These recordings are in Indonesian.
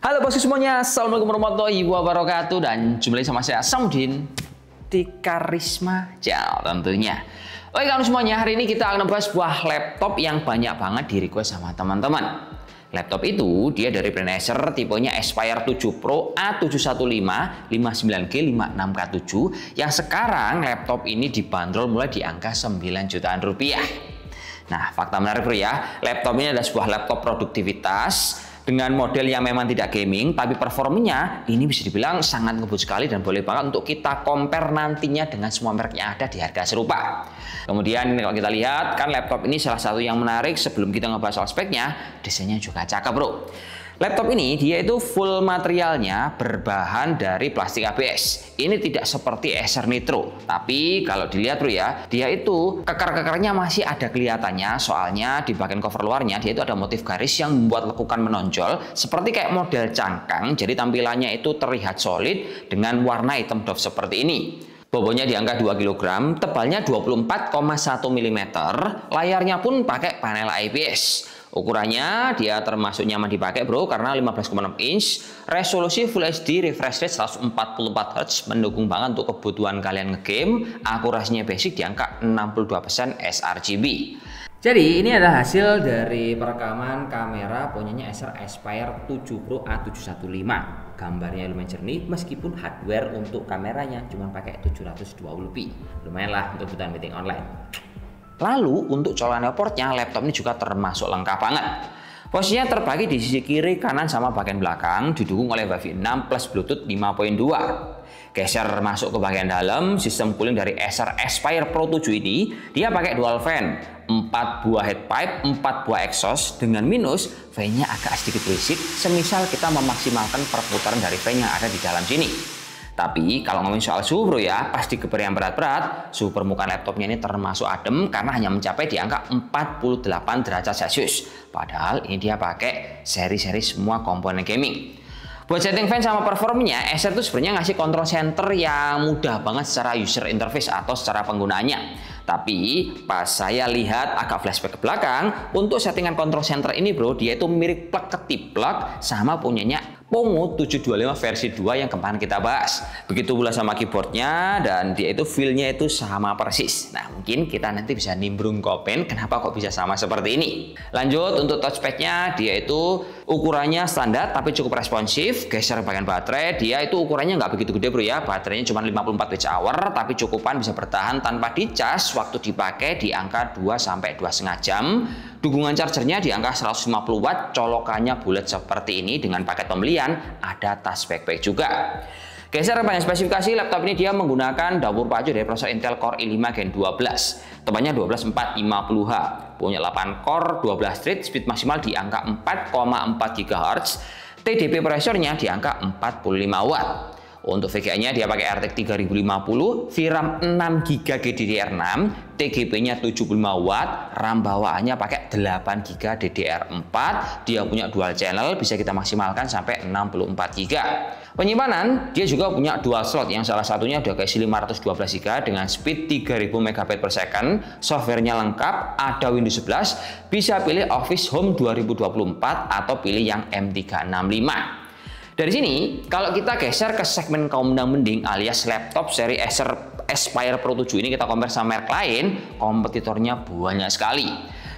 Halo bosku semuanya, assalamualaikum warahmatullahi wabarakatuh. Dan jumpa lagi sama saya Samudin di Karisma Channel tentunya. Oke kawan semuanya, hari ini kita akan membahas sebuah laptop yang banyak banget di request sama teman-teman. Laptop itu dia dari brand Acer, tipenya Aspire 7 Pro A715 59G 56K7 yang sekarang laptop ini dibanderol mulai di angka 9 jutaan rupiah. Nah, fakta menarik bro ya, laptop ini adalah sebuah laptop produktivitas dengan model yang memang tidak gaming, tapi performanya ini bisa dibilang sangat ngebut sekali dan boleh banget untuk kita compare nantinya dengan semua merek yang ada di harga serupa. Kemudian kalau kita lihat kan laptop ini salah satu yang menarik sebelum kita ngebahas soal speknya, desainnya juga cakep bro. Laptop ini dia itu full materialnya berbahan dari plastik ABS. Ini tidak seperti Acer Nitro, tapi kalau dilihat bro ya, dia itu kekar-kekarnya masih ada kelihatannya. Soalnya di bagian cover luarnya dia itu ada motif garis yang membuat lekukan menonjol seperti kayak model cangkang. Jadi tampilannya itu terlihat solid dengan warna hitam doff seperti ini. Bobotnya di angka 2 kg, tebalnya 24,1 mm, layarnya pun pakai panel IPS. Ukurannya dia termasuk nyaman dipakai bro karena 15,6 inch, resolusi Full HD, refresh rate 144 Hz, mendukung banget untuk kebutuhan kalian ngegame, akurasinya basic di angka 62% sRGB. Jadi ini adalah hasil dari perekaman kamera punyanya Acer Aspire 7 Pro A715. Gambarnya lumayan jernih meskipun hardware untuk kameranya cuma pakai 720p. Lumayan lah untuk kebutuhan meeting online. Lalu untuk colokan portnya laptop ini juga termasuk lengkap banget. Posisinya terbagi di sisi kiri, kanan sama bagian belakang, didukung oleh Wi-Fi 6 plus Bluetooth 5.2. Geser masuk ke bagian dalam, sistem cooling dari Acer Aspire Pro 7 ini dia pakai dual fan, 4 buah headpipe, 4 buah exhaust. Dengan minus, fan-nya agak sedikit berisik, semisal kita memaksimalkan perputaran dari fan yang ada di dalam sini. Tapi kalau ngomongin soal suhu bro ya, pas digeber yang berat-berat, suhu permukaan laptopnya ini termasuk adem karena hanya mencapai di angka 48 derajat Celcius. Padahal ini dia pakai seri-seri semua komponen gaming. Buat setting fan sama performanya, Acer itu sebenarnya ngasih control center yang mudah banget secara user interface atau secara penggunaannya. Tapi pas saya lihat agak flashback ke belakang, untuk settingan control center ini bro, dia itu mirip plug ketiplek sama punyanya Pongo 725 versi 2 yang kemarin kita bahas. Begitu pula sama keyboardnya, dan dia itu feel-nya itu sama persis. Nah mungkin kita nanti bisa nimbrung komen kenapa kok bisa sama seperti ini. Lanjut untuk touchpadnya, dia itu ukurannya standar tapi cukup responsif. Geser bagian baterai, dia itu ukurannya nggak begitu gede bro ya. Baterainya cuma 54 Wh tapi cukupan bisa bertahan tanpa dicas waktu dipakai di angka 2-2,5 jam. Dukungan chargernya di angka 150 watt, colokannya bulat seperti ini dengan paket pembelian, ada tas backpack juga. Geser banyak spesifikasi, laptop ini dia menggunakan dapur pacu dari prosesor Intel Core i5 Gen 12. Tebalnya 12450H, punya 8 core, 12 thread, speed maksimal di angka 4,4 GHz, TDP prosesornya di angka 45 watt. Untuk VGA-nya dia pakai RTX 3050, VRAM 6GB GDDR6, TGP-nya 75 watt, RAM bawaannya pakai 8GB DDR4, dia punya dual channel, bisa kita maksimalkan sampai 64GB. Penyimpanan, dia juga punya dual slot yang salah satunya udah keisi 512GB dengan speed 3000 MB/s, softwarenya lengkap, ada Windows 11, bisa pilih Office Home 2024 atau pilih yang M365. Dari sini, kalau kita geser ke segmen kaum menang mending alias laptop seri Acer Aspire Pro 7 ini kita compare sama merek lain, kompetitornya banyak sekali.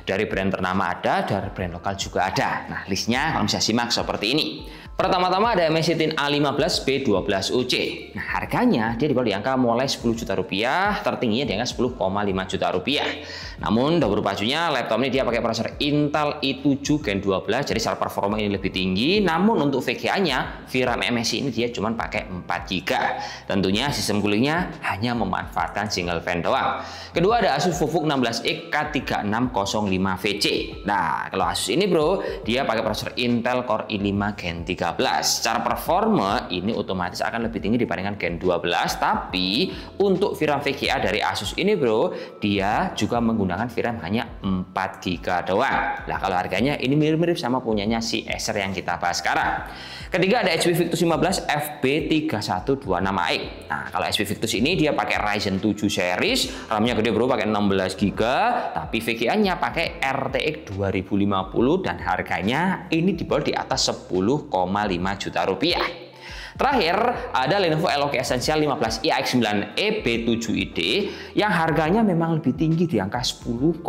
Dari brand ternama ada, dari brand lokal juga ada. Nah, listnya kalau bisa simak seperti ini. Pertama-tama ada MSI A15 B12UC. Nah, harganya dia dijual di angka mulai 10 juta rupiah, tertingginya di angka 10,5 juta rupiah. Namun, dapur pacunya laptop ini dia pakai prosesor Intel i7 Gen 12, jadi secara performa ini lebih tinggi. Namun untuk VGA-nya, VRAM MSI ini dia cuma pakai 4GB. Tentunya sistem coolingnya hanya memanfaatkan single fan doang. Kedua ada Asus VooV 16X K3605VC. Nah, kalau Asus ini bro, dia pakai prosesor Intel Core i5 Gen 13. Secara performa ini otomatis akan lebih tinggi dibandingkan Gen 12, tapi untuk VRAM VGA dari Asus ini bro, dia juga menggunakan VRAM hanya 4GB doang. Nah kalau harganya ini mirip-mirip sama punyanya si Acer yang kita bahas sekarang. Ketiga ada HP Victus 15 FB3126AX. Nah kalau HP Victus ini dia pakai Ryzen 7 series, RAM-nya gede bro, pakai 16GB, tapi VGA-nya pakai RTX 2050 dan harganya ini dijual di atas 10,5 juta rupiah. Terakhir, ada Lenovo Eloque Essential 15i-X9e B7ID yang harganya memang lebih tinggi di angka 10,5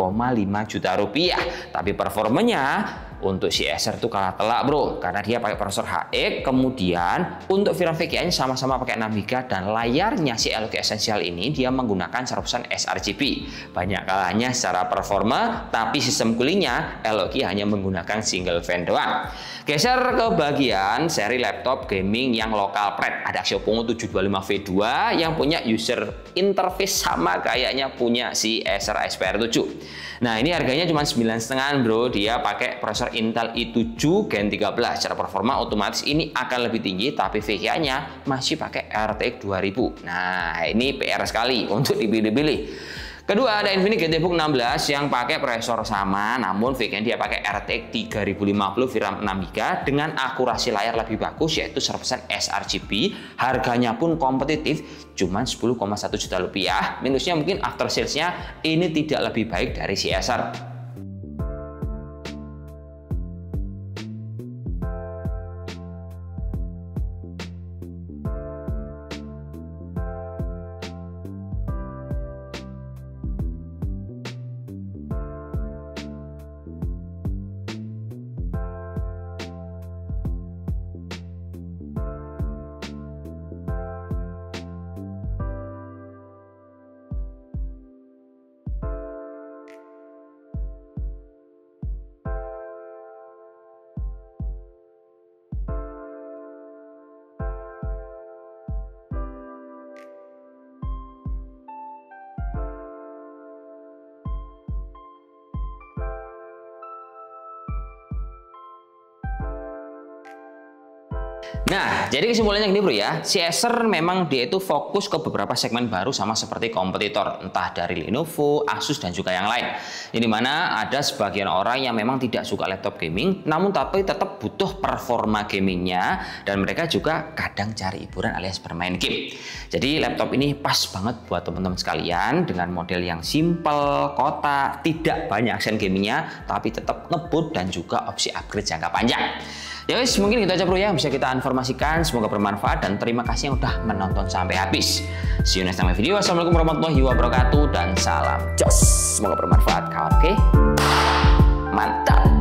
juta rupiah. Tapi performanya untuk si Acer itu kalah telak bro, karena dia pakai prosesor HX, kemudian untuk VRAM VGA-nya sama-sama pakai 6GB, dan layarnya si Eloque Essential ini dia menggunakan serupsan sRGB. Banyak kalahnya secara performa, tapi sistem coolingnya Eloque hanya menggunakan single fan doang. Geser ke bagian seri laptop gaming yang lokal pred, ada Xiaomi 725V2 yang punya user interface sama kayaknya punya si Acer Aspire 7. Nah, ini harganya cuma 9,5 bro, dia pakai prosesor Intel i7 Gen 13. Secara performa otomatis ini akan lebih tinggi, tapi VGA-nya masih pakai RTX 2000. Nah, ini PR sekali untuk dipilih-pilih. Kedua, ada Infinix GTBook 16 yang pakai prosesor sama, namun VGA dia pakai RTX 3050 VRAM 6GB dengan akurasi layar lebih bagus, yaitu serupsan sRGB. Harganya pun kompetitif, cuma 10,1 juta rupiah. Minusnya mungkin after sales-nya ini tidak lebih baik dari si Acer. Nah, jadi kesimpulannya gini bro ya, si Acer memang dia itu fokus ke beberapa segmen baru sama seperti kompetitor, entah dari Lenovo, Asus, dan juga yang lain. Jadi mana ada sebagian orang yang memang tidak suka laptop gaming, namun tapi tetap butuh performa gamingnya, dan mereka juga kadang cari hiburan alias bermain game. Jadi laptop ini pas banget buat teman-teman sekalian dengan model yang simple, kotak, tidak banyak aksen gamingnya, tapi tetap ngebut dan juga opsi upgrade jangka panjang. Ya wis, mungkin gitu aja bro ya, bisa kita informasikan, semoga bermanfaat dan terima kasih yang udah menonton sampai habis. See you next time video. Assalamualaikum warahmatullahi wabarakatuh dan salam jos. Semoga bermanfaat kawan, oke? Mantap.